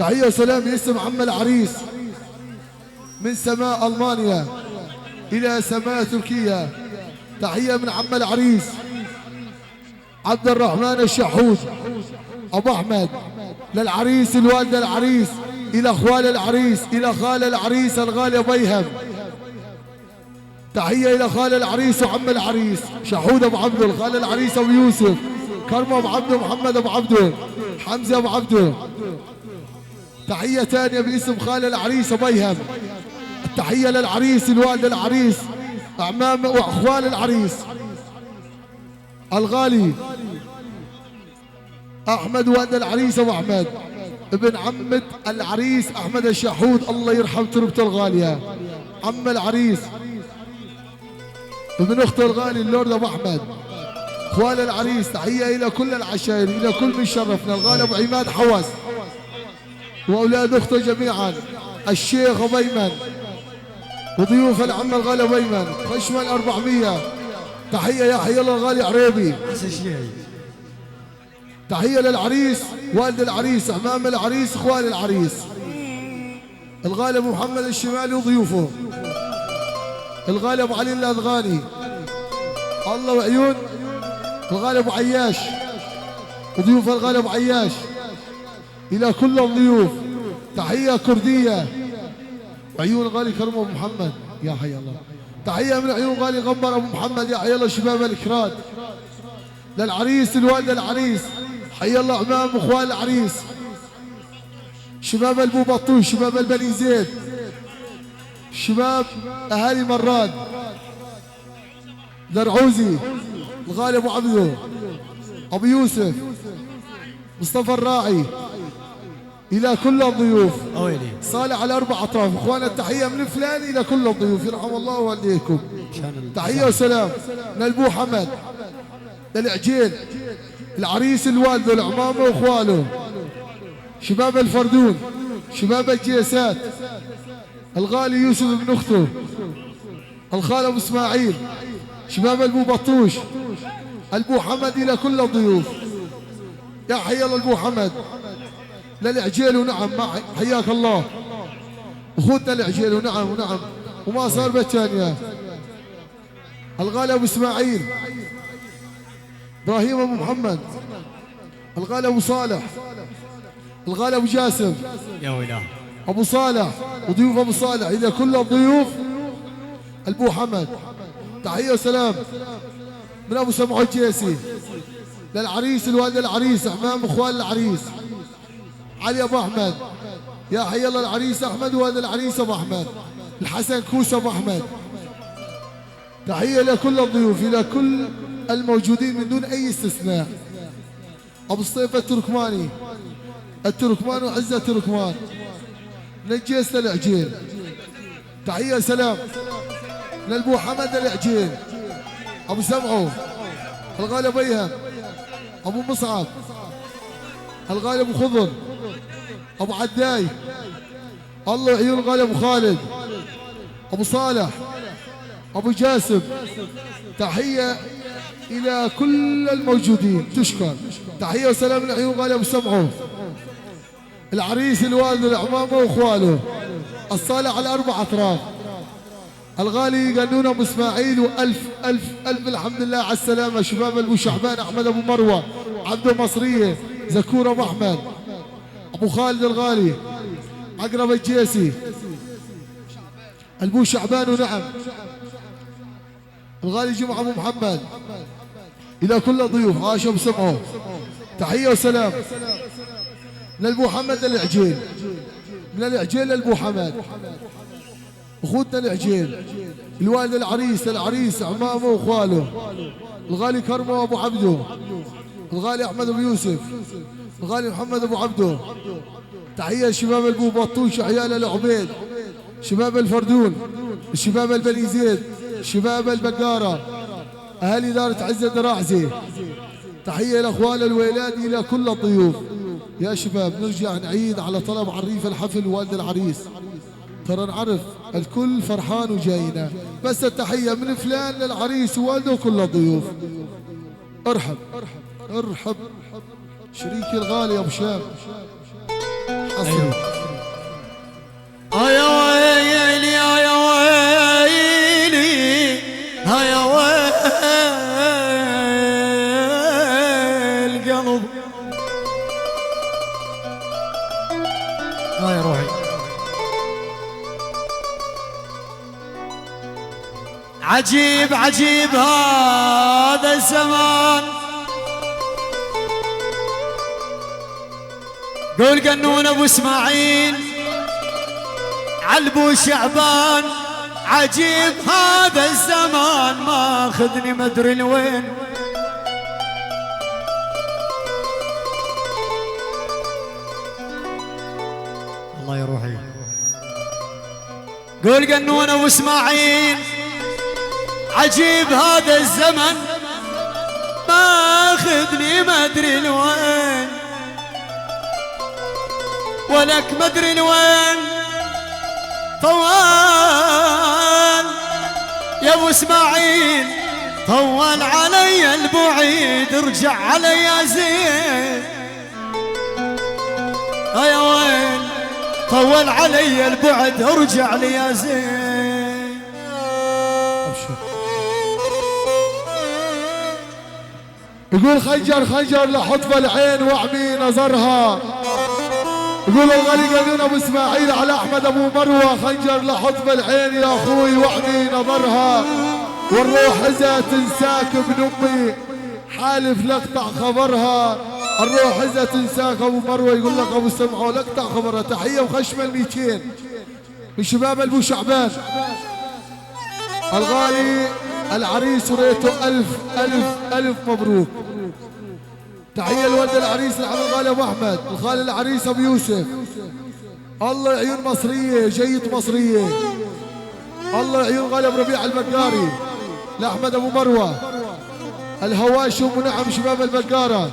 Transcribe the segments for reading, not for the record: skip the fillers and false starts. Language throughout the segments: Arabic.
تحية وسلام باسم عم العريس من سماء ألمانيا إلى سماء تركيا. تحية من عم العريس عبد الرحمن الشحود أبو أحمد، للعريس الوالدة العريس، إلى أخوال العريس، إلى خال العريس الغالي بيهم. تحية إلى خال العريس وعم العريس شحود أبو عبده، خال العريس أبو يوسف، كرمه أبو عبده، محمد أبو عبده، حمزة أبو عبده. تحية ثانية باسم خال العريس بيهم. التحية للعريس الوالد العريس أعمام وأخوال العريس الغالي أحمد والد العريس أبو أحمد، ابن عمة العريس أحمد الشحود، الله يرحم تربته الغالية. عم العريس ابن أخته الغالي اللورد أبو أحمد. أخوال العريس تحية إلى كل العشائر، إلى كل من شرفنا. الغالي أبو عماد حوس وأولاد أخته جميعا، الشيخ أبو أيمن وضيوف العم الغالي أبو أيمن، خشمة 400. تحية يا حي الله الغالي عريبي. تحية للعريس والد العريس، أمام العريس، إخوان العريس، الغالي أبو محمد الشمالي وضيوفه، الغالي أبو علي الأذغاني، الله وعيون الغالي أبو عياش وضيوف الغالي أبو عياش، إلى كل الضيوف. تحية كردية وعيون الغالي كرم أبو محمد يا حي الله. تحية من عيون غالي غمر أبو محمد يا حي الله شباب الكراد. للعريس الوالد العريس حي الله أمام أخوان العريس، شباب البو بطوش، شباب البني زيد، شباب أهالي مراد، درعوزي، الغالي أبو عبده، أبو يوسف، مصطفى الراعي، إلى كل الضيوف. صالح على 4 أطراف. إخوانا التحية من فلان إلى كل الضيوف، يرحم الله والديكم. تحية وسلام من البو حمد للعجيل، العريس الوالد والعمامة وإخواله، شباب الفردون، شباب الجيسات، الغالي يوسف بن أخته، الخال أبو إسماعيل، شباب البو بطوش، البو حمد، إلى كل الضيوف. يا حي الله البو حمد للعجيل ونعم، حياك الله أخوتنا العجيل ونعم ونعم وما صار بالثانية. الغالي أبو إسماعيل، إبراهيم أبو محمد، الغالي أبو صالح، الغالي أبو جاسم، يا ويلاه أبو صالح وضيوف أبو صالح، إلى كل الضيوف. البو حمد تحية وسلام من أبو سمعو الجيسي للعريس الوالد العريس، أمام إخوان العريس، علي أبو أحمد يا حي الله العريس أحمد والد العريس أبو أحمد، الحسن كوس أبو أحمد. تحية لكل الضيوف، إلى كل الموجودين من دون أي استثناء. أبو الصيف التركماني، التركمان وعزة التركمان، من الجيس للعجيل. تحية سلام من البو حمد العجيل، أبو سمعو، الغالي بيهم، أبو مصعب، الغالي أبو خضر، أبو عداي، الله يعين الغالي أبو خالد، أبو صالح، أبو جاسم. تحية إلى كل الموجودين، تشكر. تحية وسلام من عيون غالي أبو سمعو، العريس الوالد والعمامة وإخواله، الصالح على 4 أطراف، الغالي قانون أبو إسماعيل، وألف ألف ألف الحمد لله على السلامة. شباب أبو شعبان، أحمد أبو مروة، عبده مصرية، زكور أبو أحمد، أبو خالد الغالي، عقرب الجيسي، البو شعبان ونعم، الغالي جمعة أبو محمد، إلى كل الضيوف عاشوا بسمعوا. تحية وسلام للبو حمد العجيل، من العجيل للبو حمد، أخوتنا العجيل، الوالد العريس، العريس عمامه وإخواله، الغالي كرمه أبو عبده، الغالي أحمد أبو يوسف، الغالي محمد أبو عبده. تحية شباب البو بطوش، عيال العبيد، شباب الفردون، شباب البني زيد، شباب البقارة، أهالي دارة عزة دراعزي. تحية لأخوان الويلاد، إلى كل الضيوف. يا شباب نرجع نعيد على طلب عريف الحفل والد العريس، ترى نعرف الكل فرحان وجاينا، بس التحية من فلان للعريس ووالده وكل الضيوف. ارحب ارحب شريكي الغالي أبو شام حصري. يا روحي. عجيب عجيب هذا الزمان، قول قنون ابو اسماعيل علبو شعبان. عجيب هذا الزمان ماخذني مدري لوين، الله يا روحي. قول قنون ابو اسماعيل عجيب هذا الزمن ماخذني مدري لوين، ولك مدري لوين طوال يا ابو اسماعيل، طول علي البعيد ارجع علي يا زين. يا وين طول علي البعد ارجع لي يا زين. يقول خنجر خنجر لحطب العين واعمي نظرها. يقول الغالي قانون ابو اسماعيل على احمد ابو مروه، خنجر لحطب العين يا اخوي واعمي نظرها. والروح اذا تنساك ابن امي حالف لاقطع خبرها. الروح اذا تنساك ابو مروه يقول لك ابو سمعه لاقطع خبرها. تحيه وخشمه ال200 من شباب البو شعبان. الغالي العريس وريته ألف ألف ألف مبروك. تحية لولد العريس العم الغالي أبو أحمد، الخالي العريس أبو يوسف. الله عيون مصرية جيد مصرية. الله عيون غالي أبو ربيع البقاري لأحمد أبو مروة الهواشم ونعم شباب البقارة.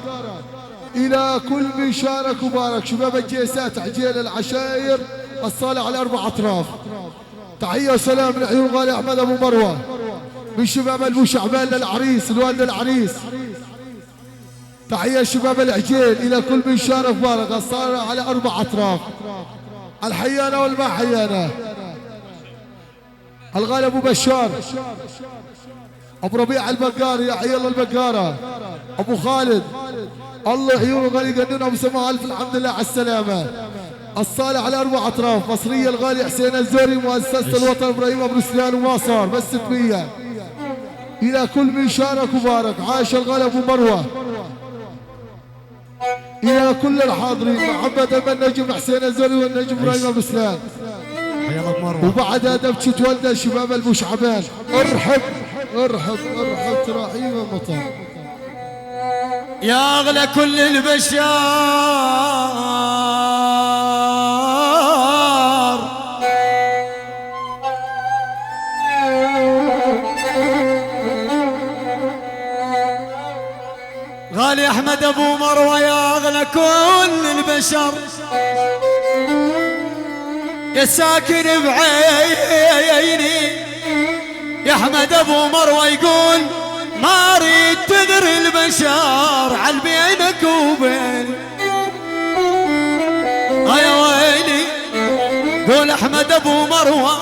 إلى كل من شارك وبارك شباب الجيسات عجيل العشائر الصالح على 4 أطراف. تحية وسلام لعيون غالي أحمد أبو مروة من شباب البو شعبان للعريس الوالد العريس. تحية شباب العجيل إلى كل من شارك بارك الصالح على 4 أطراف. الحيانة والما حيانة. الغالي أبو بشار أبو ربيع البقاري يا حي الله البقارة. أبو خالد الله عيونه غالي قنون أبو سماح ألف الحمد لله على السلامة. الصالح على 4 أطراف. مصرية الغالي حسين الزوري مؤسسة الوطن إبراهيم أبو رسلان وما صار بس 600. إلى كل من شارك وبارك. عاش الغالي أبو مروة. إلى كل الحاضرين محمد النجم حسين الزوري والنجم إبراهيم أبو رسلان. وبعدها دبشة ولده شباب البو شعبان. ارحب ارحب ارحب تراحيب المطر يا أغلى كل البشر. غالي أحمد أبو مروة يا أغلى كل البشر. يا ساكن بعيني يا أحمد أبو مروة يقول ما أريد تدري البشر عن بينك وبين. يا ويلي قول أحمد أبو مروة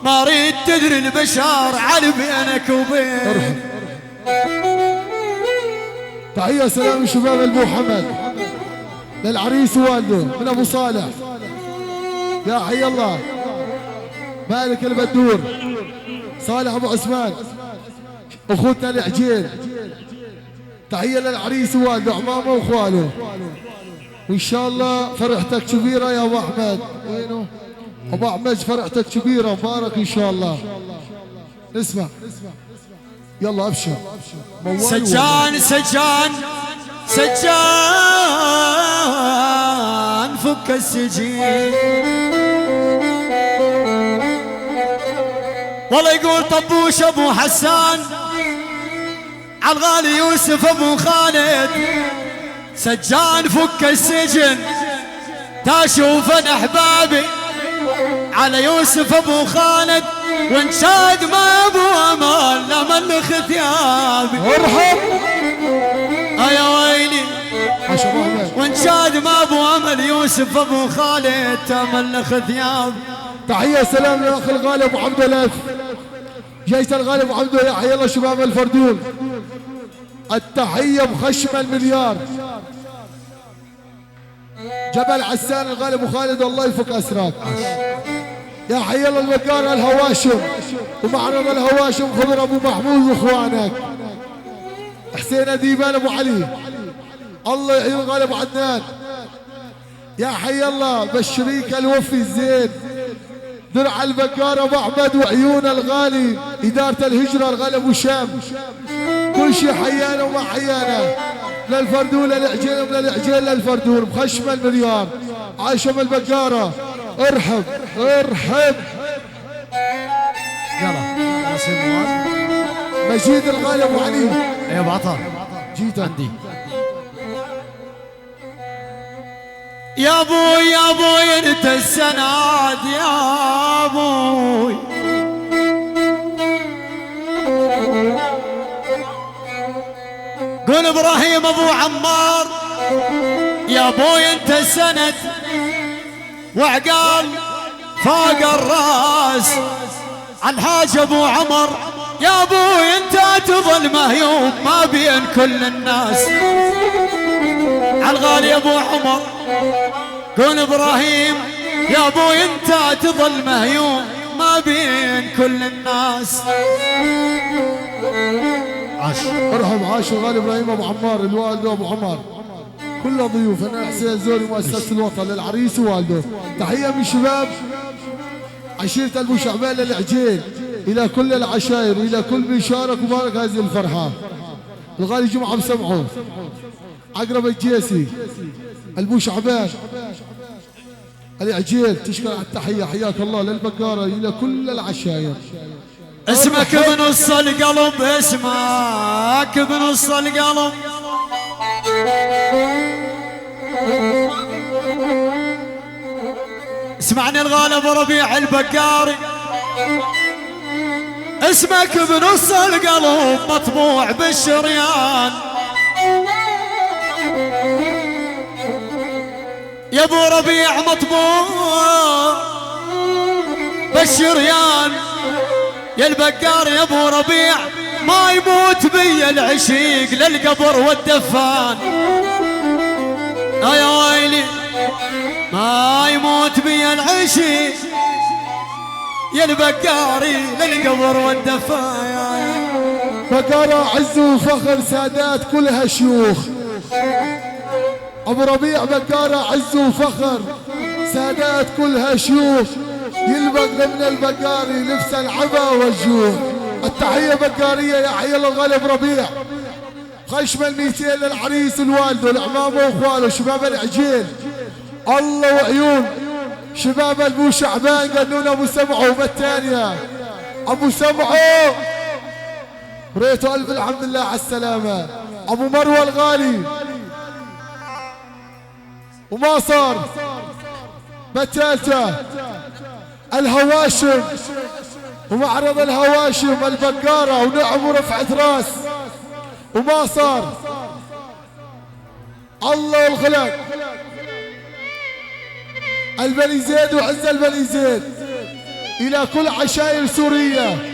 ما أريد تدري البشر عن بينك وبين. تحية سلام شباب البو حمد للعريس ووالده من أبو صالح. يا حي الله مالك البدور صالح أبو عثمان أخوتنا العجيل. تحية للعريس ووالده عمامه وأخواله. وإن شاء الله فرحتك كبيرة يا أبو أحمد. وينه أبو أحمد فرحتك كبيرة مبارك إن شاء الله. اسمع يلا أبشر. سجان سجان سجان فك السجين. والله يقول طبوش ابو حسان عالغالي يوسف ابو خالد. سجان فك السجن تشوفن احبابي على يوسف ابو خالد. وان شاد ما ابو امل لملخ ثيابي. ارحب يا ويلي وان شاد ما ابو امل يوسف ابو خالد تملخ ثيابي. تحية سلام للاخ الغالي ابو حمد الف جيش الغالي ابو حمد. يا حي الله شباب الفردون. التحية بخشم المليار. جبل عسان الغالي ابو خالد الله يفك اسراك. يا حي الله البقار الهواشم ومعرض الهواشم خضر ابو محمود واخوانك. حسين اديبان ابو علي الله يحيي الغالي ابو عدنان. يا حي الله بالشريك الوفي الزين درع البقار ابو احمد وعيون الغالي اداره الهجره الغالي ابو شام. كل شيء حيانا وما حيانا للفردون للعجيل ومن العجيل للفردون بخشم المليار. عاشم البقاره ارحب ارحب. يلا سموات مجيد الغالي ابو علي. يا ابو عطا جيت عندي. يا ابوي يا ابوي انت السناد يا ابوي. قول ابراهيم ابو عمار يا ابوي انت السند وعقال فوق الراس. الحاج ابو عمر يا ابوي انت تظل مهيوب ما بين كل الناس. عالغالي ابو عمر قول ابراهيم يا ابوي انت تظل مهيوب ما بين كل الناس. عاش ارحب عاش الغالي ابراهيم ابو عمار الوالد ابو عمر. كل ضيوف انا حسين الزوري مؤسسه الوطن للعريس ووالده. تحيه من شباب عشيره ابو شعبان للعجيل الى كل العشائر الى كل من شارك وبارك هذه الفرحه. الغالي جمعه بسمعه عقرب الجيسي البو شعبان العجيل تشكر على التحيه. حياك الله للبقاره الى كل العشائر. اسمك بنص القلب اسمك بنص القلب. اسمعني الغالي ابو ربيع البقاري اسمك بنص القلب مطبوع بالشريان. يا ابو ربيع مطبوع بالشريان. يا البقار يا ابو ربيع ما يموت بي العشيق للقبر والدفان. يا ويلي ما يموت بي العشيق يا البقاري للقبر والدفان. بقارة عز وفخر سادات كلها شيوخ. ابو ربيع بقارة عز وفخر سادات كلها شيوخ. يلبق من البقاري لبس العبا والجوع. التحية بقارية يا حي الله الغالي ابو ربيع. خشم الميتين للعريس والوالد والعمام واخواله شباب العجيل الله وعيون. شباب ابو شعبان قالوا ابو سمعه وبالثانية ابو سمعه ريته الف الحمد لله على السلامة. ابو مروه الغالي وما صار بالثالثة الهواشم ومعرض الهواشم البقارة ونعم ورفعة راس وما صار الله والخلق البني زيد وعز البني زيد الى كل عشائر سورية.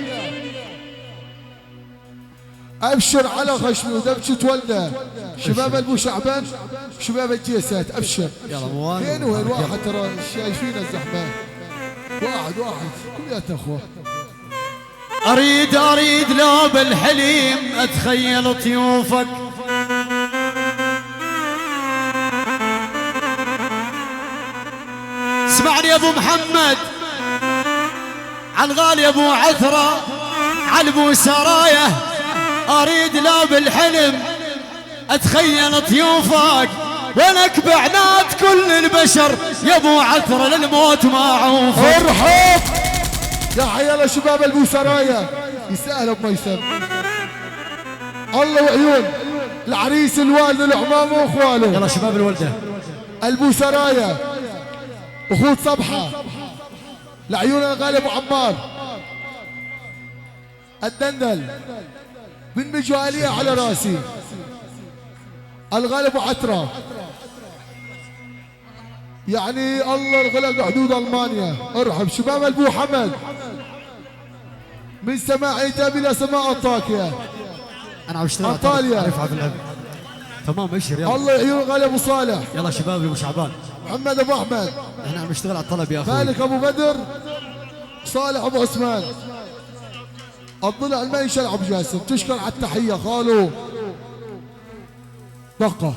ابشر على خشمي ودبشة ولده شباب ابو شعبان شباب الجيسات ابشر. يلا موال وين واحد ترى شايفين الزحمة واحد كلياتنا اخوه. اريد لو بالحليم اتخيل طيوفك. اسمعني يا ابو محمد عالغالي ابو عثرة عالبو سرايا. اريد لو بالحلم اتخيل طيوفك ولك بعنات كل البشر يا ابو عثرة للموت ما عوفك. ارحب يا حيالله شباب البو سرايا يسأل بما يسأل الله وعيون العريس الوالد العمام واخواله. يلا شباب الولده البو سرايا اخوت صبحه لعيون الغالي ابو عمار الدندل بن مجواليه على راسي الغالي ابو عتره يعني الله الغلق حدود المانيا. ارحب شباب البو حمد من سماع عتاب الى سماع الطاكيه انا عم اشتغل انطاليا. تمام ابشر يلا. الله يعين غالي ابو صالح. يلا شباب ابو شعبان. محمد ابو احمد. احنا عم نشتغل على الطلب يا اخوي. مالك ابو بدر. صالح ابو عثمان. الضلع الميشل ابو جاسم. تشكر على التحيه خالو. دقه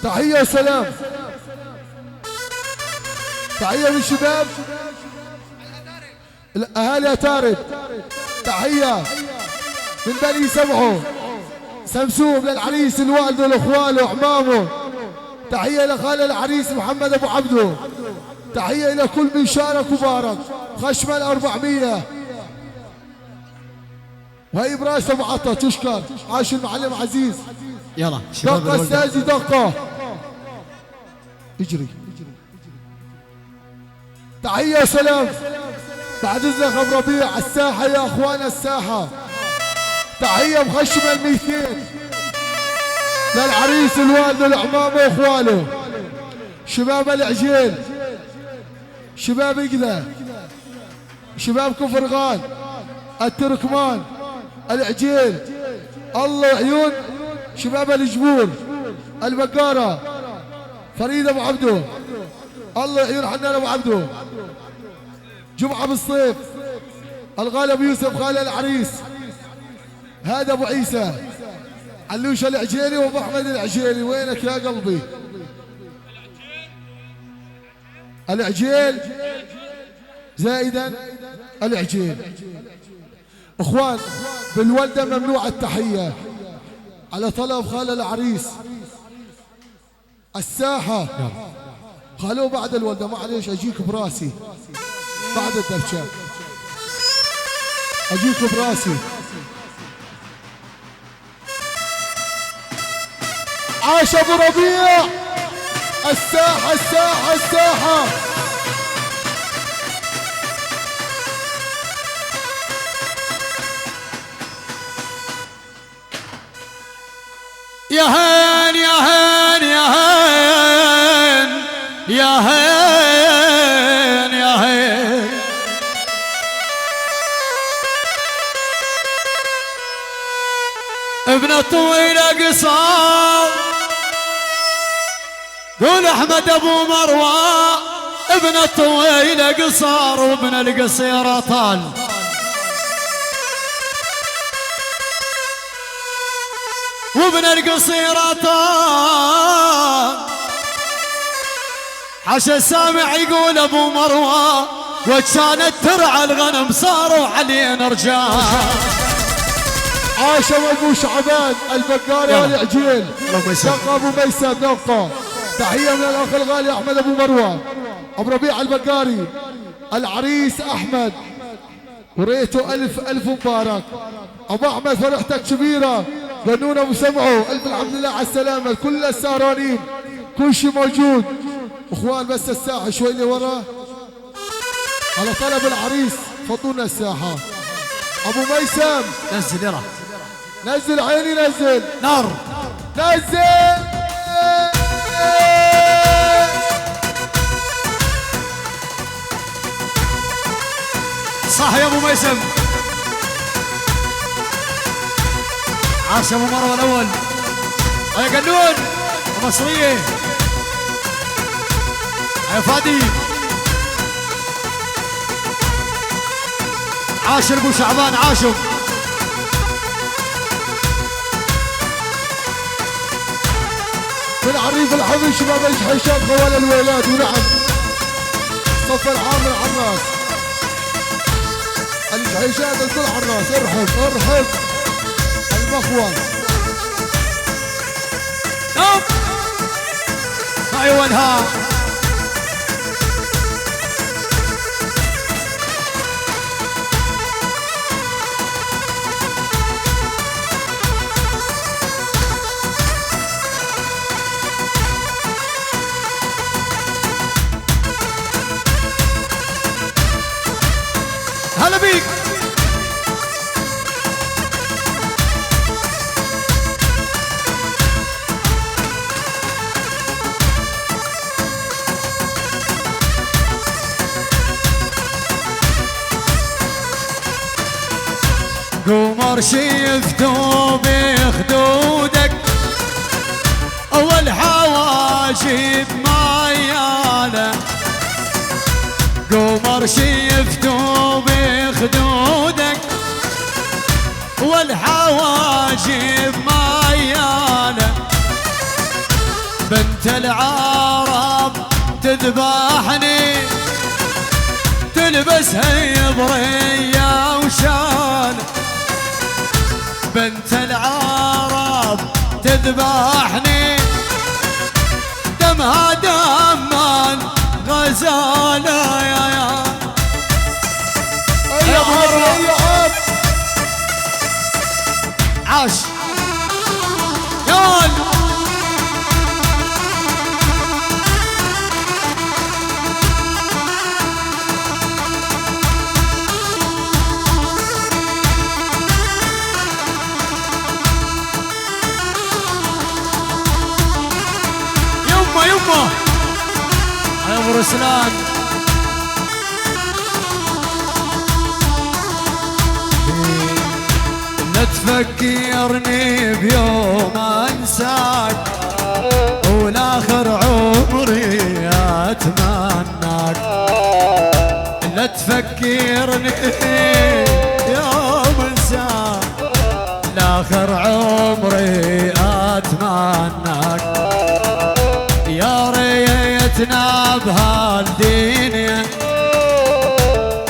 تحيه وسلام. تحيه من الشباب الاهالي اتارب. تحيه من بني سمعه سمسوم للعريس الوالد والاخوان وعمامه. تحيه لخال العريس محمد ابو عبده. تحيه الى كل من شارك وبارك. خشمل 400 وهي براس ابو عطا. تشكر. عاش المعلم عزيز. يلا شباب دقه استاذي دقه. اجري. تحيه وسلام. بعد اذنك ابو ربيع الساحه يا اخوان الساحه. تحيه بخشم ال200 للعريس الوالد والعمامه واخوانه. شباب العجيل. شباب اقله. شباب كفرغان. التركمان. العجيل. الله عيون. شباب الجبور. البقاره. فريد ابو عبده. الله يعين حنان ابو عبده. جمعه بالصيف. الغالي ابو يوسف خال العريس. هذا ابو عيسى. علوش العجيلي وابو احمد العجيلي. وينك يا قلبي؟ العجيل زائدا العجيل. اخوان بالولده ممنوع التحيه على طلب خال العريس. الساحه خلوه بعد الولده. معليش اجيك براسي بعد الدبشه. اجيك براسي. عاش ابو ربيع. الساحه الساحه الساحه. يا هين يا هين يا هين يا هين يا هين. ابن طويلة قصار. قول احمد ابو مروى. ابن الطويلة قصار وابن القصيرة طال. وابن القصيرة طال. حشا السامع يقول ابو مروى وكانت ترعى الغنم صاروا علينا رجال. عاش ابو شعبان البقاري والعجيل. دقه ابو ميسر دقه. تحيه من الاخ الغالي احمد ابو مروه. ابو ربيع البقاري. العريس احمد وريته الف الف مبارك. ابو احمد فرحتك كبيره. بنون ابو سمعه الف الحمد لله على السلامه. كل السهرانين كل شيء موجود. اخوان بس الساحه شوي لورا على طلب العريس. فضونا الساحه. ابو ميسم نزل يلا. نزل عيني نزل. نار نزل. صح يا ابو ميسم. عاش ابو مروه الاول. يا قنون مصريه. يا فادي. عاشر ابو شعبان عاشر. في العريف الحظي شباب الحيشات خوال الويلات. ونعم صف العامر على الراس. الحيشات الكل على الراس. ارحب ارحب. المخول. نعم. ايوانها. هلا بيك. قمر شفته بخدودك والحواجب ميالة قمر شيفتو بخدودك والحواجب ميالة بنت العرب تذبحني تلبسها يبرية وشال بنت العرب تذبحني دمها دمان غزالة يا عاش يال يما يا ابو رسلان لا تفكرني بيوم انساك والاخر عمري اتمناك لا تفكرني يوم انساك الاخر عمري اتمناك يا ريتنا بهالدنيا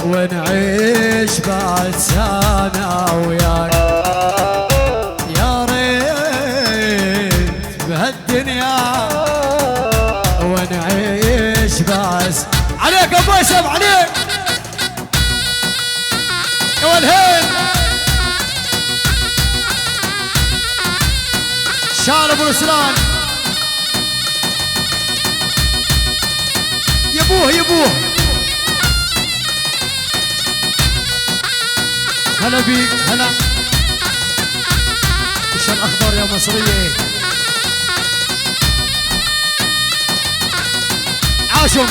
ونعيش بس انا وياك يا ريت بهالدنيا ونعيش بس عليك ابو اسم عليك يا والهين شال ابو رسلان يبوه هلا بيك هلا ايش الاخضر يا مصريه عاشم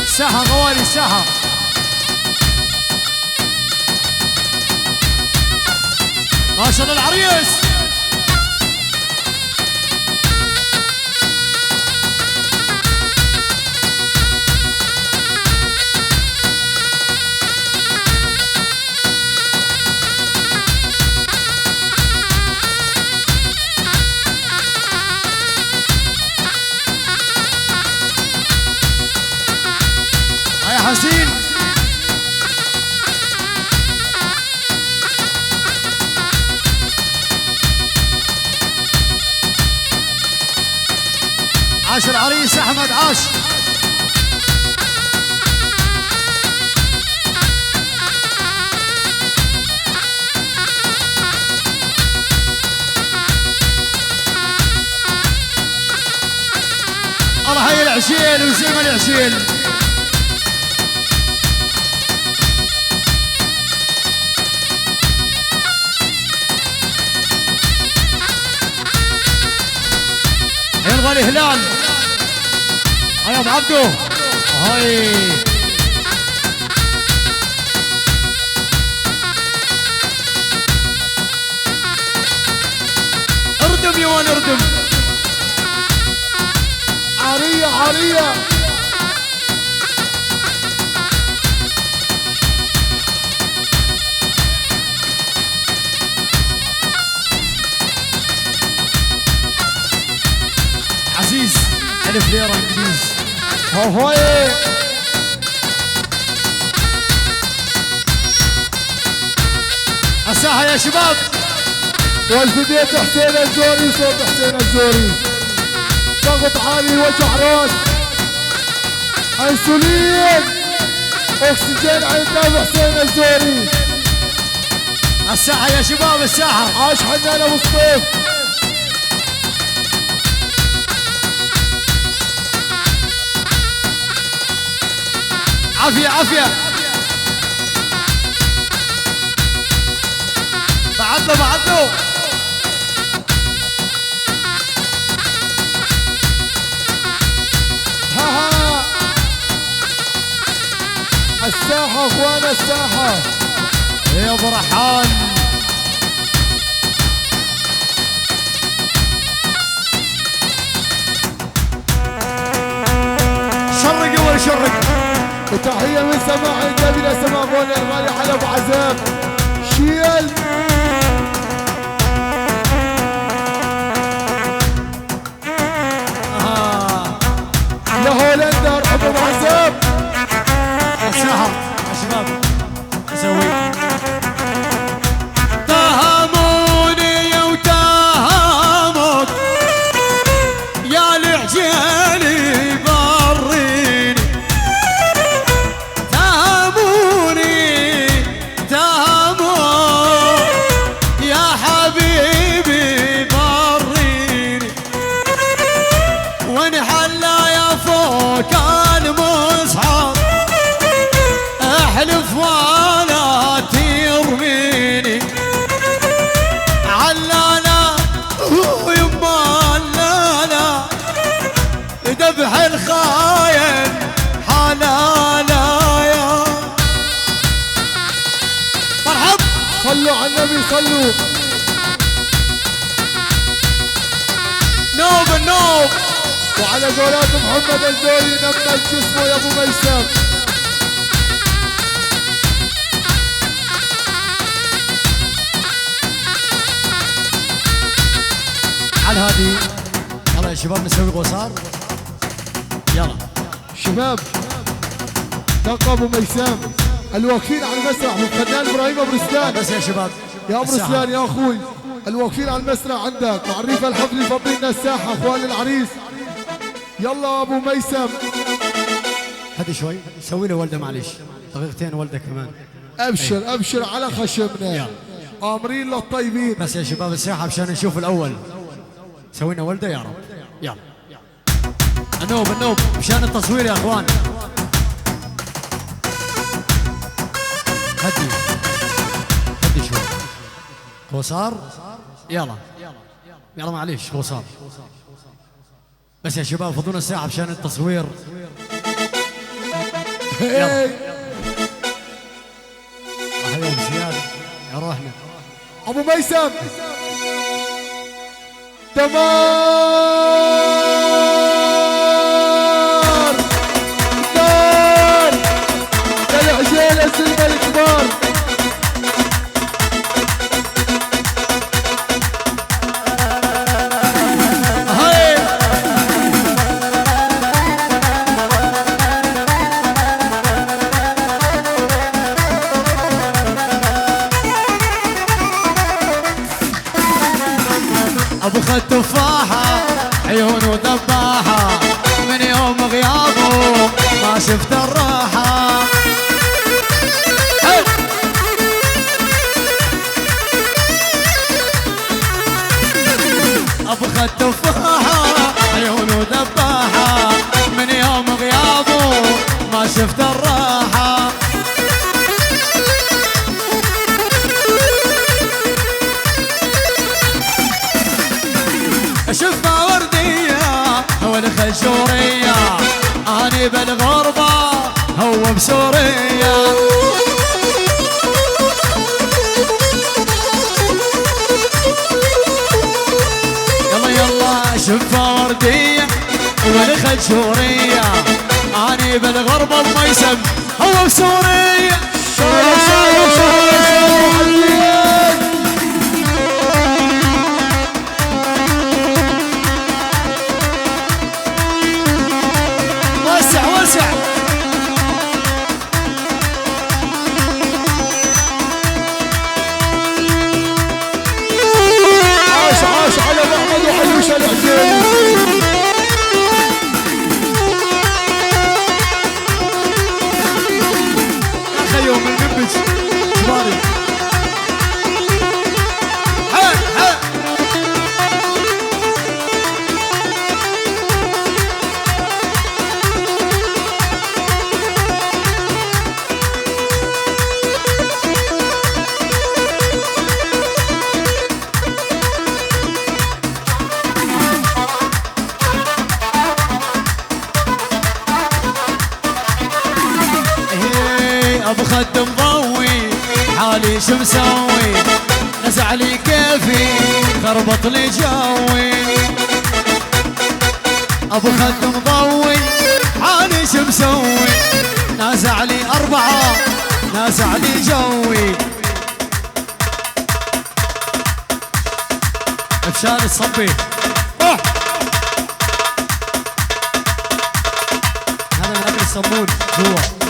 ساحه غوالي ساحه ما شاء الله العريس يا حسين عاش العريس احمد عاش الله حي العشيل وزيم العشيل يلغى الهلال يا ابو عبدو هاي اردم يا وان اردم عرية عزيز ألف ليرة إنجليز هوي الساحة يا شباب والفدية حسين الزوري صوت حسين الزوري ضغط عالي وجع راس انسولين اكسجين على الدم حسين الزوري الساحة يا شباب الساحة عاش حنان ابو الصيف عافية عافية بعد له الساحة اخوانا الساحة. يا ابو رحال شرق اول شرق. وتحية من سماع الجميل سماع اخوانا الغالي على ابو عزام شيل. يا هولندا ارحب ابو عزام. السحر يا شباب نسوي تهموني وتهمك يا العجالي بريني. تهموني تهمك يا حبيبي بريني. ونحلى يا فوق المصحف احلف ولا ترميني. علالا ويما لالا ذبح الخاين حلالا يا مرحب. صلوا على النبي صلوا. نوب النوب وعلى قولات محمد الزوري نمت جسمه يا ابو ميسم. على هذه يلا يا شباب نسوي قصار. يلا شباب لقب ابو ميسم الوكيل على المسرح والفنان ابراهيم ابو رسلان. بس يا شباب يا ابو رسلان يا اخوي الوكيل على المسرح عندك مع الريف الحفل يفضي لنا الساحه اخوان العريس. يلا ابو ميسم هدي شوي سوي له ولده معليش دقيقتين ولده كمان. ابشر ابشر على خشمنا امرين للطيبين. بس يا شباب الساحه مشان نشوف الاول سوينا ولده يا رب. يلا النوب النوب مشان التصوير يا اخوان. هدي هدي شوي قصار. يلا يلا معليش قصار. بس يا شباب فضونا الساعة مشان التصوير. يلا اهلا زياد يا روحنا. ابو ميسم دمار دار يا العجيل السلمى الكبار. ابو خد تفاحة عيونه ذباحة من يوم غيابه ما شفت الراحة. ابو خد تفاحة عيونه ذباحة من يوم غيابه ما شفت الراحة. شفنا وردية والخشورية أنا بالغربة هو بسوريا. يلا يلا شفنا وردية والخشورية أنا بالغربة بميسم هو بسوريا. عاش على محمد وحيوش العجيل. اخي يوم المنبج جباري عاني شو مسوي نزع لي كيفي خربط لي جوي ابو خد مضوي عاني شو مسوي نازع لي 4 نازع لي جوي افشار الصبي روح هذا من اكل الصمون جوا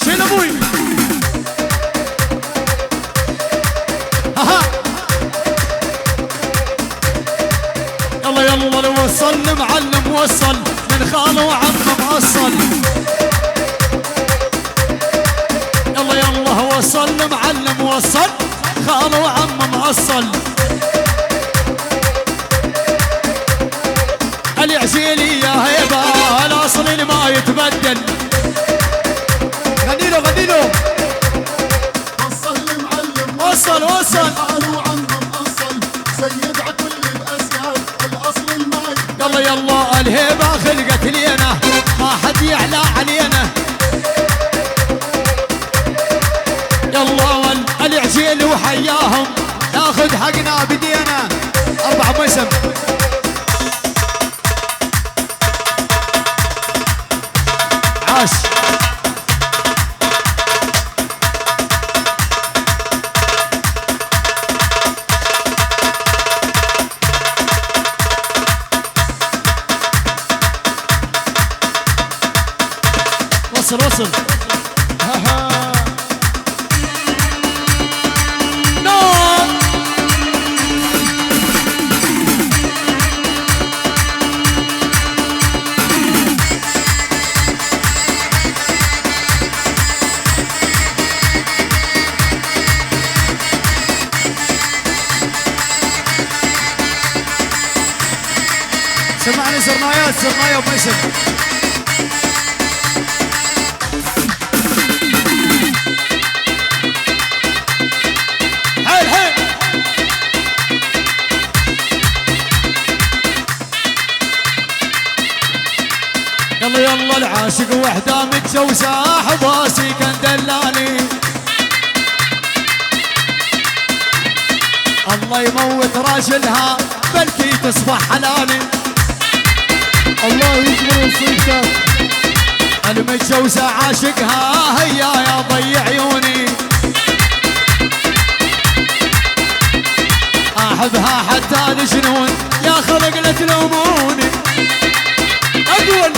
شيل ابوي ها يلا يلا لو وصل معلم وصل من خاله وعمه موصل يلا يلا وصل معلم وصل خاله وعمه موصل العسيلي يا هيبه الاصل اللي ما يتبدل غني له غني له وصل المعلم وصل وصل خاله وعمه موصل سيد عكل الاسياد الاصل الماي يلا يلا الهيبه خلقت لينا ما حد يعلى علينا يلا العجيل وحياهم ناخذ حقنا بدينا 4 موسم عاش وصل وصل سمعني سرنايات سرنايا وميسر حيل حيل يلا يلا العاشق وحده متجوزه حباسي كان دلالي الله يموت راجلها بلكي تصبح حلالي الله يجبر نصيبتك المتجوزة عاشقها هيا يا ضي عيوني احبها حتى الجنون يا خلق لا تلوموني اقول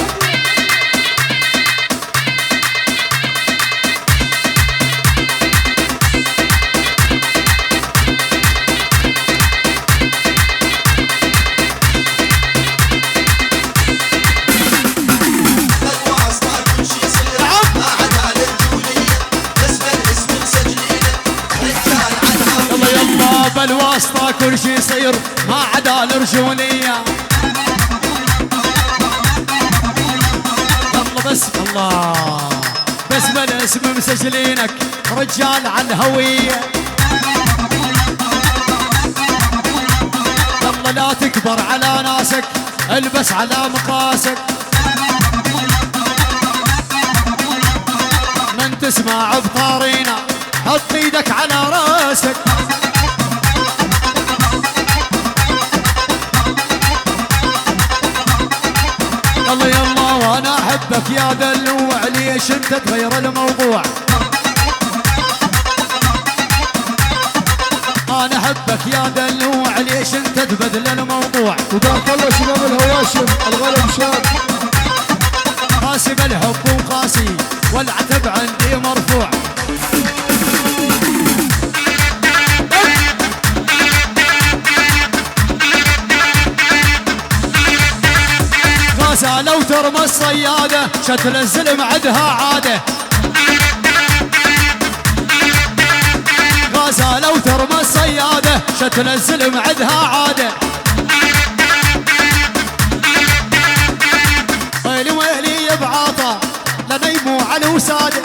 بالواسطة كل شي يصير ما عدا الرجولية يلا بس الله بس بالاسم مسجلينك رجال على الهوية يلا لا تكبر على ناسك البس على مقاسك من تسمع بطارينا حط ايدك على راسك يلا يلا وانا احبك يا دلوع ليش انت تغير الموضوع انا احبك يا دلوع ليش انت تبدل الموضوع وبارك الله شباب الهواشم الغلب شاب قاسي بالحب وقاسي والعتب عندي مرفوع غازة لو ترمى الصيادة شتل الزلم عدها عادة غازة لو ترمى الصيادة شتل الزلم عدها عادة ويلي ويلي يا بعاطة لا نيمو على وسادة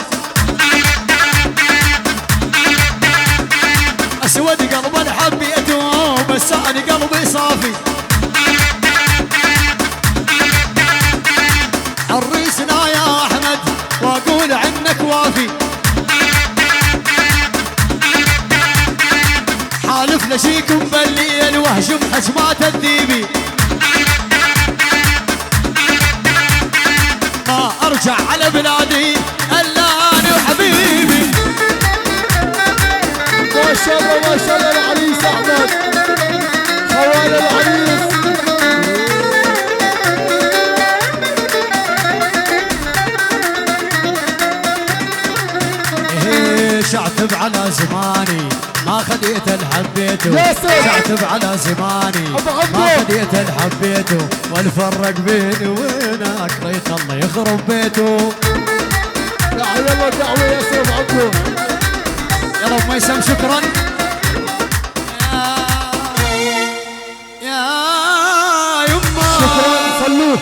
اسود قلب الحبيته بس انا قلبي صافي عريسنا يا احمد واقول عنك وافي حالف لشيكم بلي الوهج بحجمات الذيبي ما ارجع على بلادي الا انا وحبيبي. ما شاء الله ما شاء الله العريس احمد خوال العريس. شعتب على زماني ما خديت الحبيته شعتب على زماني ما خديت الحبيته والفرق بيني وبينك ريت الله يخرب بيته. يا حي الله دعوه يا سيف عبده. يا رب ما يسم شكرا يا يما شكرا صلوه.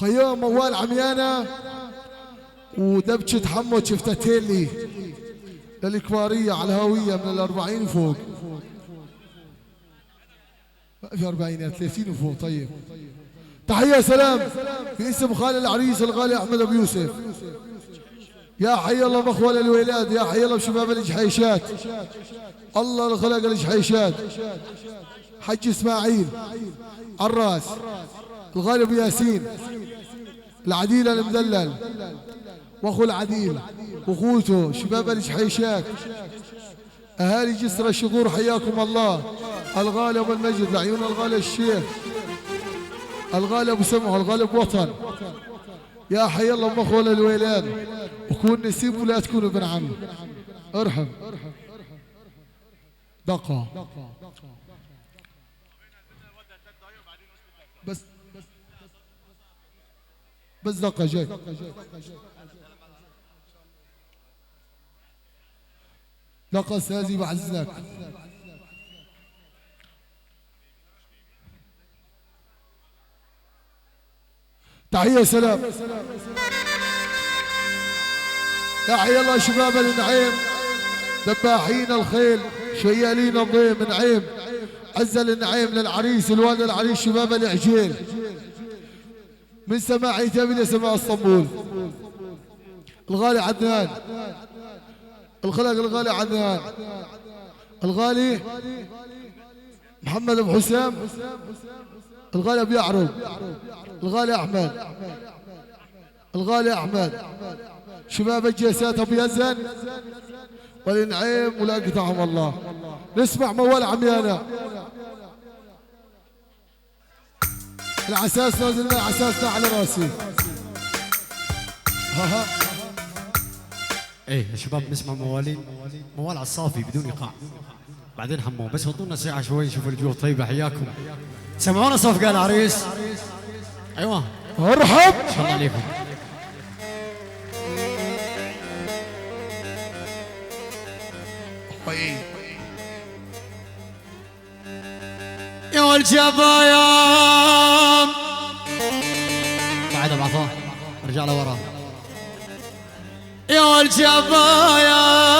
خيام موال عميانة ودبشة حمو شفتتين لي للكبارية على الهوية من 40 فوق. ما في 40 30 وفوق. طيب تحية سلام باسم خال العريس الغالي أحمد أبو يوسف. يا حي الله مخول الولاد يا حي الله بشباب الجحيشات الله الخلق الجحيشات. حج اسماعيل عراس الغالب ياسين العديل المدلل واخو العديل واخوته شباب الجحيشات اهالي جسر الشغور حياكم الله. الغالي ابو المجد لعيون الغالي الشيخ الغالي ابو سمع الغالي ابو وطن. يا حي الله مخول الويلان وكون نسيب ولا تكونوا ابن عم. ارحب دقه بس دقة جاي. دقة استاذي بعزك. تحية سلام يا حي الله شباب النعيم دباحين الخيل شيالين الضيم نعيم عزل النعيم للعريس الوالد العريس شباب العجيل من سماع عتاب الى سماع اسطنبول. الغالي عدنان الخلق الغالي عدنان الغالي محمد ابو حسام الغالي ابو يعرب الغالي احمد الغالي احمد شباب الجيسات ابو يزن والنعيم ولا قطعهم الله. نسمع موال عميانه العساس نازلنا عساسنا على راسي. ها ايه يا شباب نسمع موالين موال على الصافي بدون ايقاع بعدين حمو بس غطونا ساعه شوي نشوف الجو طيبه. حياكم سمعونا صفقه العريس. ايوه ارحب ان شاء الله عليكم. يا الجبايام بعد بعطاه رجع لورا. يا الجبايام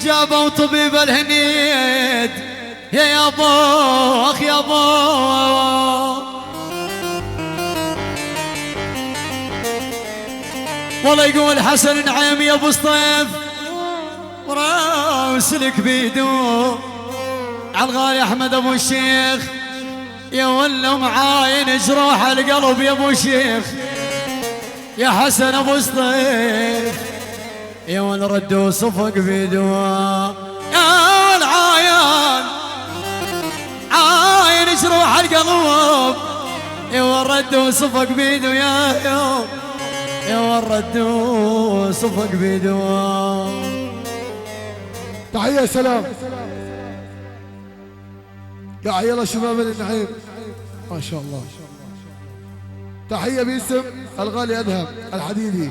جابوا طبيب الهنيد يا ابوخ يا ابو والله يقول حسن نعيم يا ابو سطيف وراسلك بيدو عالغالي احمد ابو الشيخ يا ولا معاين جروح القلب يا ابو الشيخ يا حسن ابو سطيف يا ولا ردوا صفق بيدو يا العاين عاين جروح القلب يا وردوا صفق بيدو يا وردوا صفق بيدو. تحية سلام يا عيال شباب النعيم ما شاء الله. تحية باسم الغالي أدهم الحديدي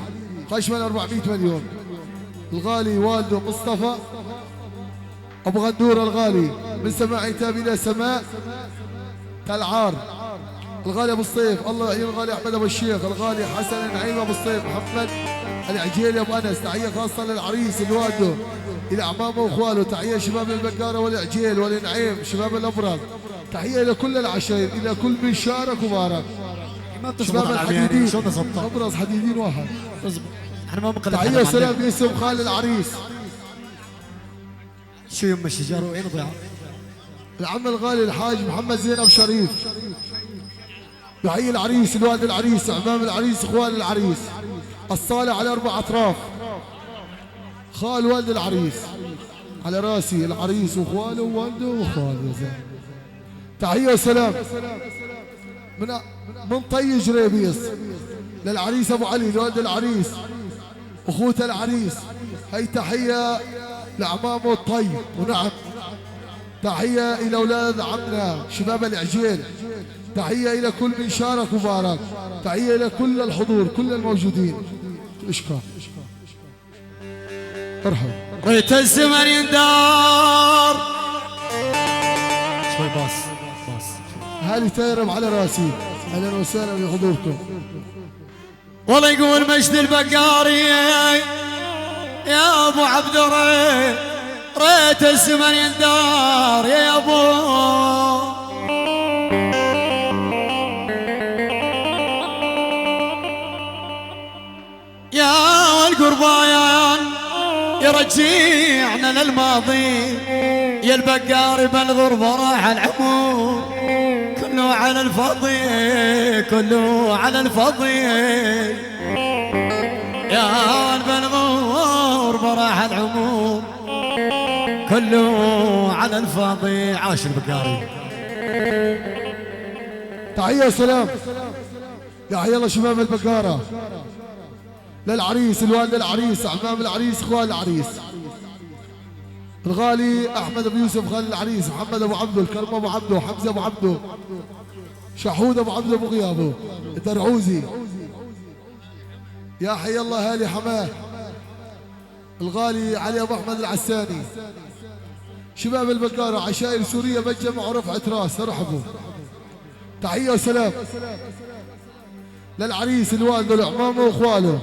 خشمل 400 مليون الغالي والده مصطفى أبو غندور الغالي من سماع عتاب إلى سماء تلعار الغالي ابو الصيف، الله يحيي الغالي احمد ابو الشيخ، الغالي حسن نعيم ابو الصيف، محمد العجيلي ابو انس، تحيه خاصه للعريس الوالده الى اعمامه واخواله، تحيه شباب البقاره والعجيل والنعيم شباب الابرز، تحيه لكل العشائر، الى كل من شارك وبارك. ما بتزبط شباب العمياني الحديدين شو بزبطها؟ ابرز حديدين واحد. بزبط احنا ما بنقلد تحيه حدا وسلام معنا. باسم خال العريس شو يم الشجر وين ضيع؟ العم الغالي الحاج محمد زينب شريف، تحيه العريس الوالد العريس اعمام العريس اخوان العريس، الصالة على 4 أطراف، خال والد العريس على راسي، العريس واخواله ووالده واخواله. زين تحيه وسلام من طي جريبيس للعريس ابو علي لوالد العريس اخوته العريس، هي تحيه لاعمامه الطي. ونعم تحيه الى اولاد عمنا شباب العجيل، تحيه الى كل من شارك وبارك، تحيه الى كل الحضور كل الموجودين. اشكر ارحب. ريت الزمن يندار شوي باص باص. هالي تيرب على راسي، اهلا وسهلا بحضوركم. والله يقول مجد البقاري يا ابو عبد ريت الزمن يندار يا ابو. يا والقربان يرجعنا للماضي، يا البقاري بالغربة راح العمر، كله على الفاضي كله على الفاضي. يا بالغربة راح العمر كله على الفاضي. عاش البقاري. تحيه وسلام يا حي الله شباب البقاره للعريس الوالد العريس اعمام العريس اخوان العريس، الغالي احمد ابو يوسف خال العريس، محمد ابو عبده، الكرم ابو عبده، حمزه ابو عبده، شحود ابو عبده ابو غيابه، الدرعوزي، يا حي الله هالي حماه، الغالي علي ابو احمد العساني، شباب البقاره عشائر سوريه بالجمع ورفعه راس، ارحبوا. تحيه وسلام للعريس الوالد والعمامه واخواله،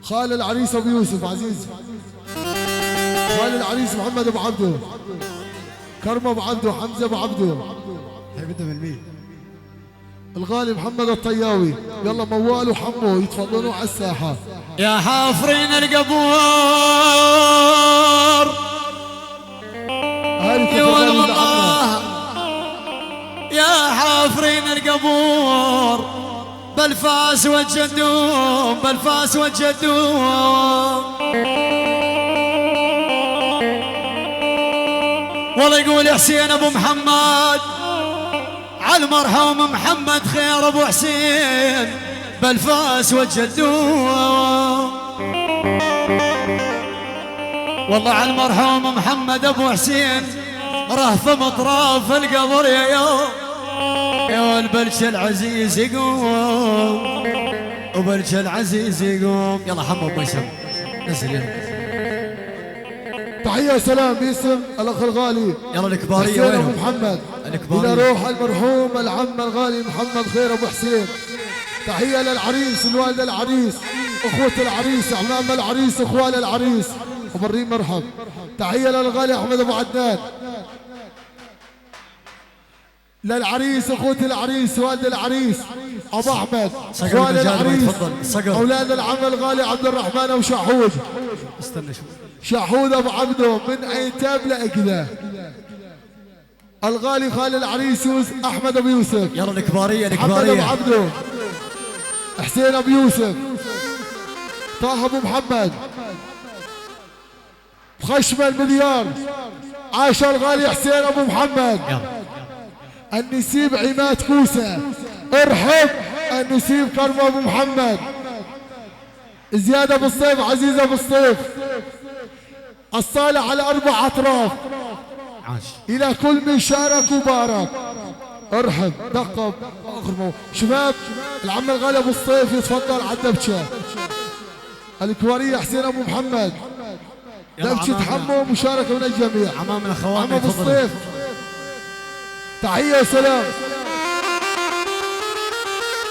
خال العريس ابو يوسف عزيز، خال العريس محمد ابو عبده، كرم ابو عبده، حمزه ابو عبده، الغالي محمد الطياوي، يلا موال وحمو يتفضلوا على الساحه. يا حافرين القبور يا والله، يا حافرين القبور بالفاس والجدوم بالفاس والجدوم. والله يقول حسين ابو محمد على المرحوم محمد خير ابو حسين بالفاس والجدوم. والله على المرحوم محمد ابو حسين رهف مطراف القبر يا البلش العزيز يقوم وبلش العزيز يقوم. يلا حمو بسم نزل يلا. تحيه وسلام باسم الاخ الغالي يلا الكباريه حسين ابو وينهم؟ محمد الكباريه الى روح المرحوم العم الغالي محمد خير ابو حسين. تحيه للعريس الوالد العريس اخوه العريس اعمام العريس اخوان العريس ابو الريم مرحب. تحيه للغالي احمد ابو عدنان، للعريس اخوة العريس والد العريس ابو احمد اخوان العريس اولاد العم الغالي عبد الرحمن ابو شحود. استنى شوي. شحود ابو عبده من عتاب لاكده، الغالي خال العريس احمد ابو يوسف. يلا الكباريه محمد ابو الكباريه. عبده، حسين ابو يوسف، طه ابو محمد، خشمه المليار، عاش الغالي حسين ابو محمد. النسيب عماد كوسه، ارحب النسيب كرم ابو محمد، زياد ابو الصيف، عزيز ابو الصيف، الصالة على 4 أطراف. عاش. الى كل من شارك وبارك ارحب. دقه اخر شباب العم الغالي ابو الصيف يتفضل على الدبشه. الكواريه حسين ابو محمد، دبشه حمو مشاركه من الجميع. عمام الاخوان عم ابو الصيف تحيه وسلام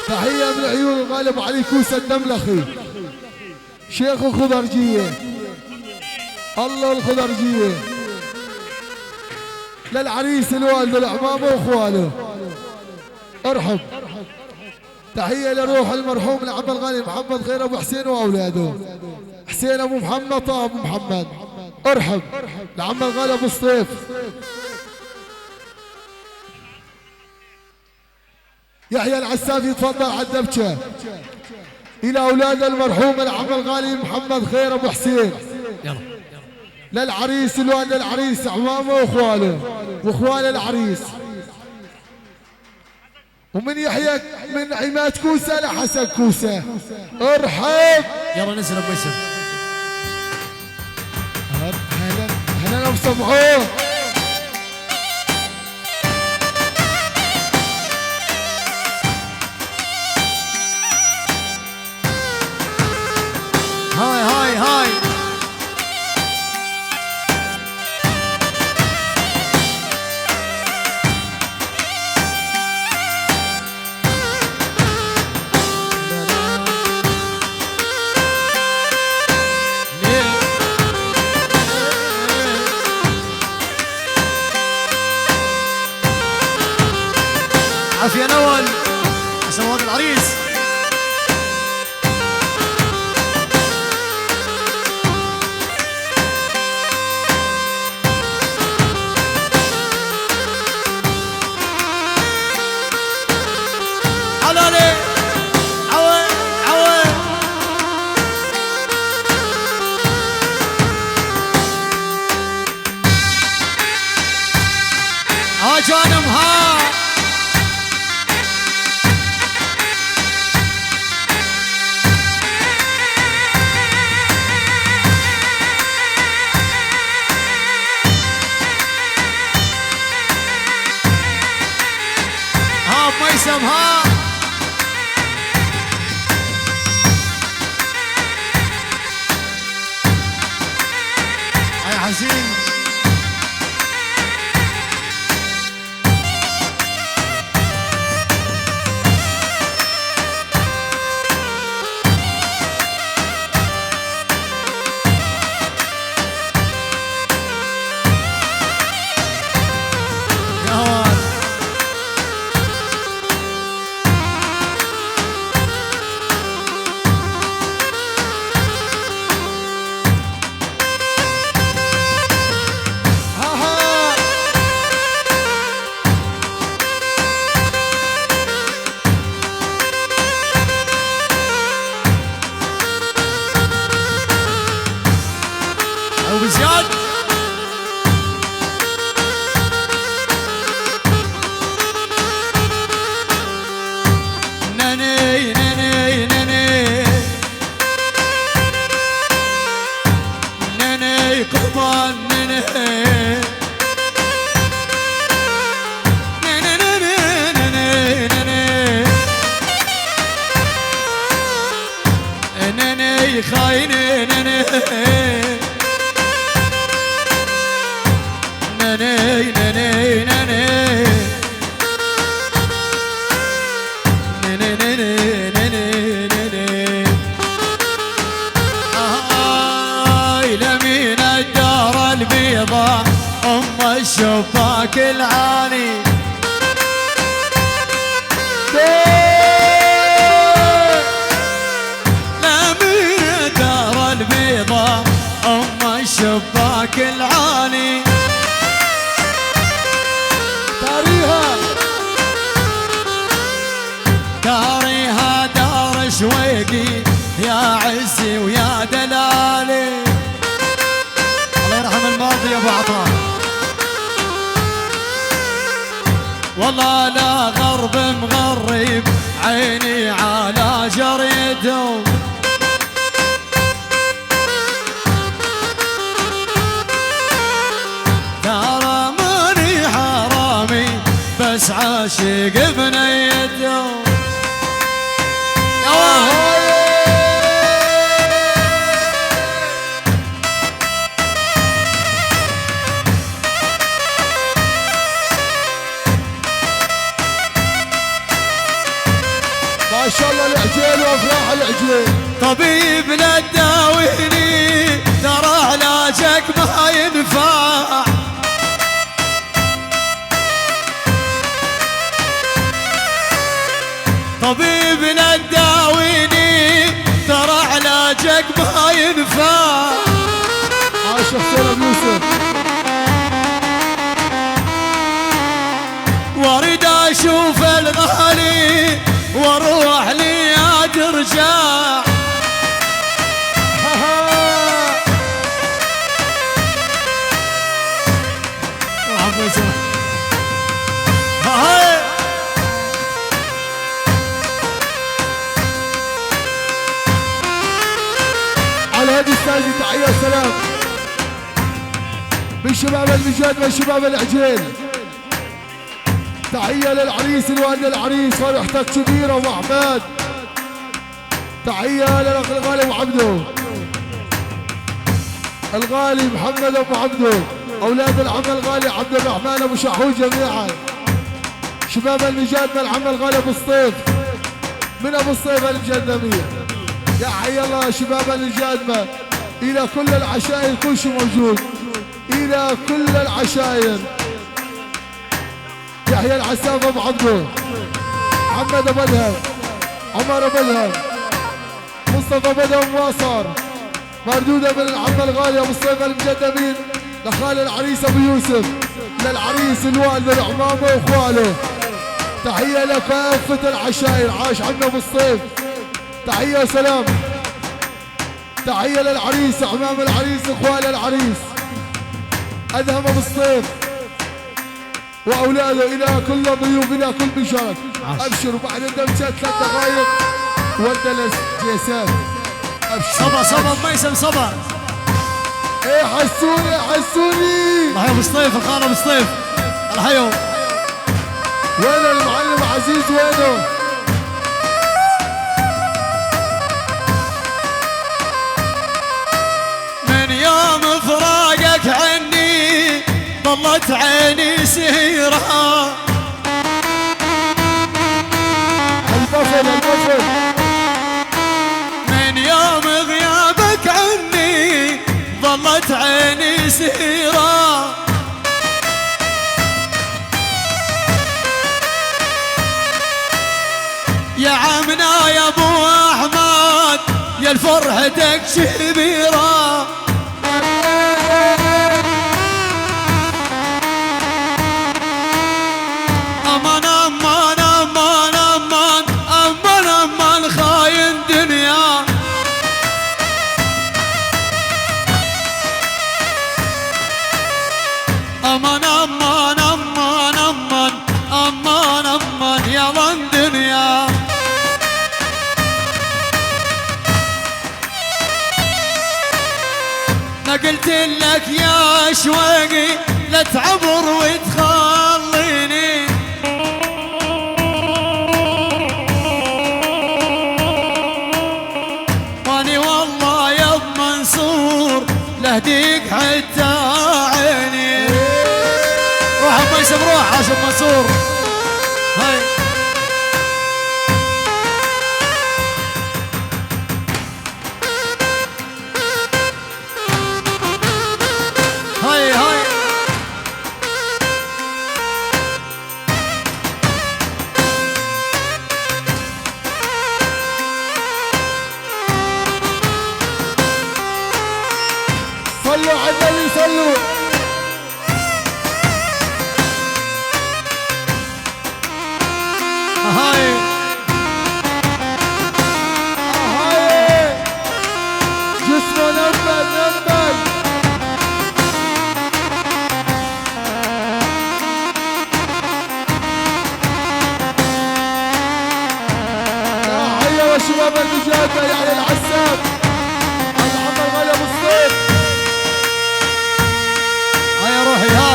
تحية من عيون الغالب علي كوسة الدملخي شيخ الخضرجية. الله الخضرجية للعريس الوالد الأعمام وأخواله. ارحب. تحية لروح المرحوم العم الغالي محمد خير أبو حسين وأولاده. حسين أبو محمد طه أبو محمد. ارحب العم الغالي أبو الصيف. يحيى العسافي يتفضل على الدبكة. إلى أولاد المرحوم العم الغالي محمد خير أبو حسين. للعريس الوالد العريس أعمامه وأخواله وأخوال العريس. ومن يحيى من عماد كوسة لحسن كوسة. ارحب. يلا نزل ابو اسم. هلا هلا وسمعوه. هاي عافية نول عشان وقت العريس. علالي عوي عوي ها جانم ها. ميسم ها. يا حزين وبزياد. نني نني نني نني قربان نني نني نني نني نني خايني نني نني نني نني لمين الدار البيضاء ام الشباك العالي. لمين الدار البيضاء ام الشباك العالي. داريها دار شويقي يا عزي ويا دلالي. الله يرحم الماضي يا ابو عطاء. والله لا غرب مغرب عيني على جريده. ترى ماني حرامي بس عاشق بنيته. العجيل. طبيب لا تداويني ترى علاجك ما ينفع. طبيب لا تداويني ترى علاجك ما ينفع. عاش حسين ابو يوسف. واريد اشوف الغالي واروح لي يا ترجع. على هذه الساجة تحية وسلام بالشباب المجاد والشباب العجيل. تحية للعريس الوالد العريس فرحتك كبيرة وأحمد. تحية للأخ الغالي أبو عبده الغالي محمد أبو عبده. أولاد العم الغالي عبد الرحمن أبو شحوش جميعا. شباب المجاد من العم الغالي أبو الصيف من أبو الصيف الجندمية. يا حي الله شباب الجادمة. إلى كل العشائر كل شيء موجود. إلى كل العشائر. يحيى العساف أبو عبده محمد أبو الهم عمر أبو الهم مصطفى بدر مواصر مردودة من العم الغالي أبو الصيف المجدمين. لخال العريس أبو يوسف للعريس الوالد العمامة وإخواله. تحية لكافة العشائر. عاش عمنا أبو الصيف. تحية وسلام. تحية للعريس عمام العريس إخوال العريس أدهم أبو الصيف وأولاده. إلى كل ضيوف إلى كل مشارك. أبشروا بعد الدمشات 3 دقائق والدلس جيسات. صبا صبا ميسم صبا. ايه حسوني حسوني. الله يا ابو الصيف الخان ابو الصيف الحيو. وين المعلم عزيز وينه؟ من يوم فراقك عني ظلت عيني سهيرة. البفل البفل. من يوم غيابك عني ظلت عيني سهيرة. يا عمنا يا ابو احمد يا الفرحتك كبيرة. امان امان امان امان امان امان خاين دنيا. امان امان امان امان امان امان يا ظن دنيا. ما قلت لك يا شوقي لا تعبر وتخليني. واني والله يا ابو منصور لهديك حتى عيني. روح ابو يسم روح عاش ابو منصور. هاي هاي هاي. صلوا على النبي صلوا. هاي هاي جسمه نمل نمل. يا حي وشباب المجاهدة يعني العساف العم الغالي ابو الصيف. هاي يا روحي ها.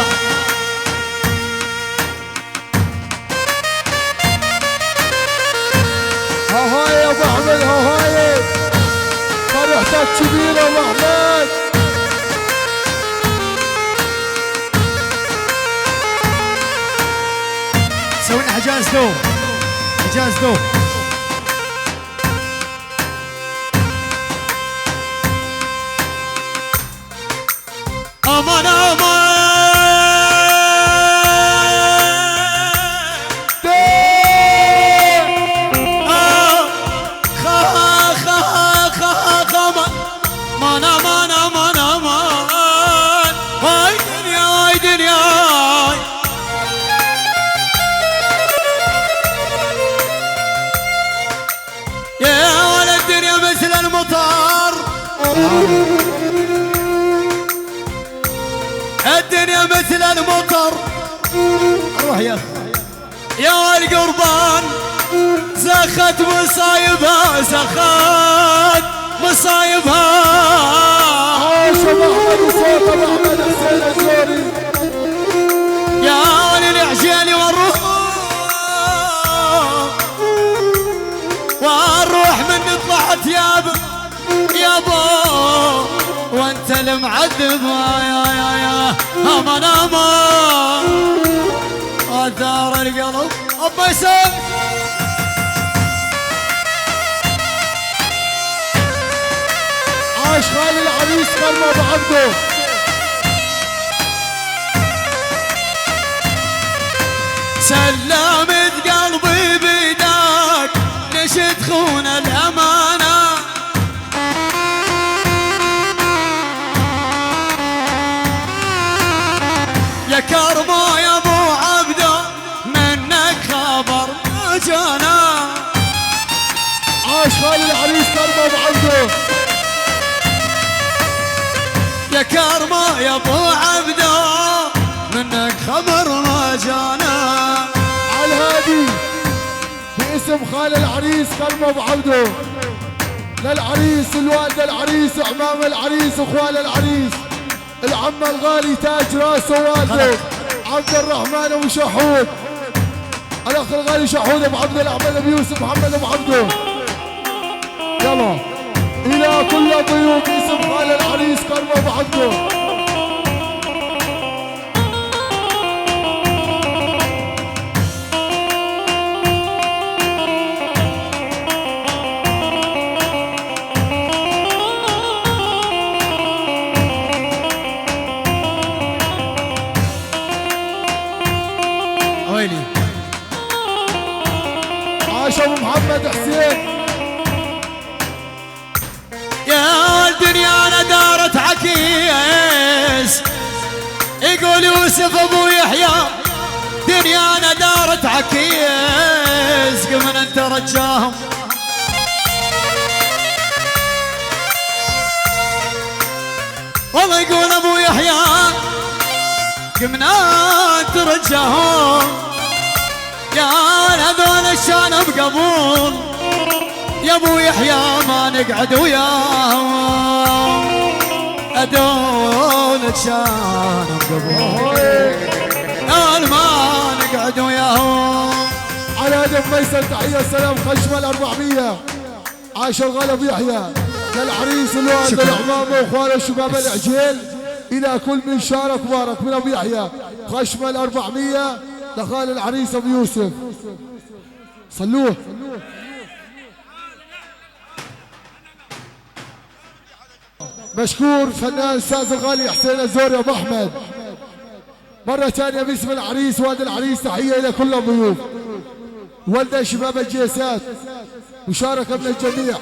ها هاي يا ابو احمد ها هاي. فرحتك كبيرة ابو احمد. سوينا حجاز دو حجاز دو. امان امان الدنيا مثل المطر روح يا القربان زخت مصايبها زخت مصايبها عاش محمد وصوت محمد حسين الزوري يا للعجيل والروح من طلعت يابا وانت المعذب يا امان امان اثار القلب ابا يسام عاش خالي العريس كرمه ابو عبده سلمت قلبي بيداك ليش تخون الامانه يا كرمه يا ابو عبده منك خبر ما جانا عاش خالي العريس كرمه ابو عبده يا كرمه يا ابو عبده منك خبر ما جانا على الهادي باسم خال العريس كرمه ابو عبده للعريس الوالده العريس وعمام العريس واخوال العريس العم الغالي تاج راسه والده عبد الرحمن ابو شحود الاخ الغالي شحود ابو عبد الاحمد ابو يوسف محمد ابو عبده يلا الى كل الضيوف باسم خال العريس كرمه ابو عبده ويلي عاش ابو محمد حسين يا الدنيا انا دارت عكيس يقول يوسف ابو يحيى دنيا انا دارت عكيس قمن انت رجاهم والله يقول ابو يحيى قمنا انت رجاهم يا هذول الشان بقبول يا ابو يحيى ما نقعد وياهم هذول الشان بقبول ما نقعد وياهم على هدف ميسر تحيه السلام خشمه ال400 عاش الغالي ابو يحيى للعريس الوالد العمامه واخوانه الشباب العجيل الى كل من شارك وبارك من ابو يحيى خشمه ال400 لخال العريس ابو يوسف صلوه مشكور فنان استاذ الغالي حسين الزوري ابو احمد مرة ثانية باسم العريس والد العريس تحية إلى كل الضيوف والدة شباب الجيسات مشاركة من الجميع